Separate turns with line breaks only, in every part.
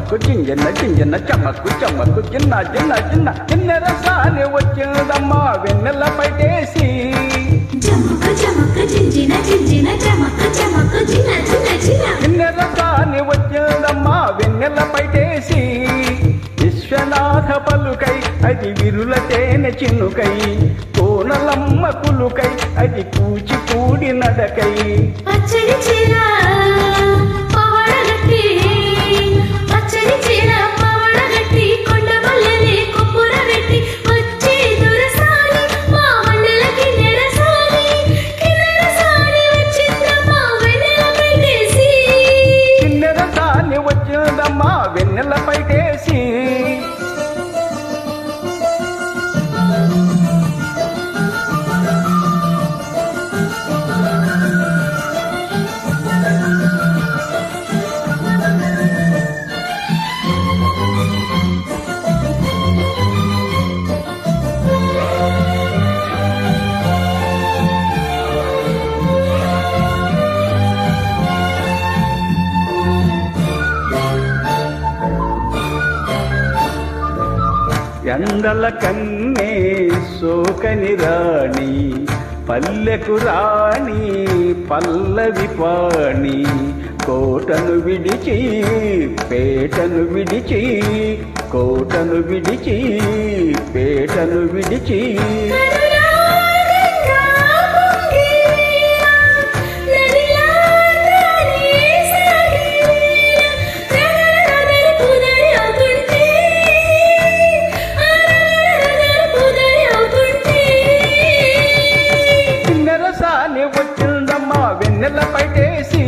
చమ్మకు జింజన్న జింజన్న చమ్మకు చమ్మకు చిన్న చిన్న చిన్న చిన్నెర సాని వచ్చిందమ్మా వెన్నెల పైటేసి
చమ్మకు చమ్మకు జింజిన జింజిన చమ్మకు చమ్మకు చిన్న చిన్న చిన్న
చిన్నెర సాని వచ్చిందమ్మా వెన్నెల పైటేసి విశ్వనాథ పలుకై అది విరుల తేనె చిన్నుకై కోనలమ్మ కులుకై అది కూచిపూడి నడకై
పచ్చని చీర పవడగట్టి పచ్చని చీర పవడగట్టి కొండ మల్లెలే కొప్పుర పెట్టి వచ్చి దొరసాని మా వన్నెలకి నెరసాని కిన్నెరసాని వచ్చిందమ్మా వెన్నెల పైటేసి
చిన్నెర సాని వచ్చిందమ్మా వెన్నెల పైటేసి ఎండల కన్నే సోకని రాణి పల్లెకు రాణి పల్లవి పాణి కోటను విడిచి పేటను విడిచి కోటను విడిచి పేటను విడిచి వచ్చిందమ్మా వెన్నెల పైటేసి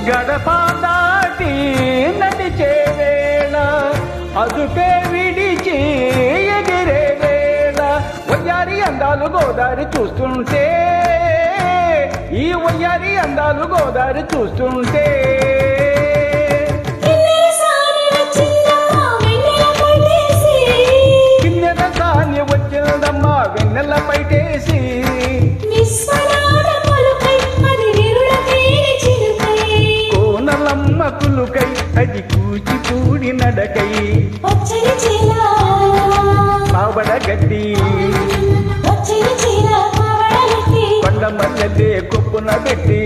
గడప దాటి నడిచే వేళ అదుపే విడిచి ఎగిరే వేళ వయ్యారి అందాలు గోదారి చూస్తుంటే ఈ వయ్యారి అందాలు గోదారి చూస్తుంటే కిన్నెర సాని వచ్చిందమ్మా వెన్నెల పైటేసి కోనలమ్మ కులుకై అది కూచిపూడి నడకై పావడగడ్డి కొండ మల్లెలే కొప్పున పెట్టి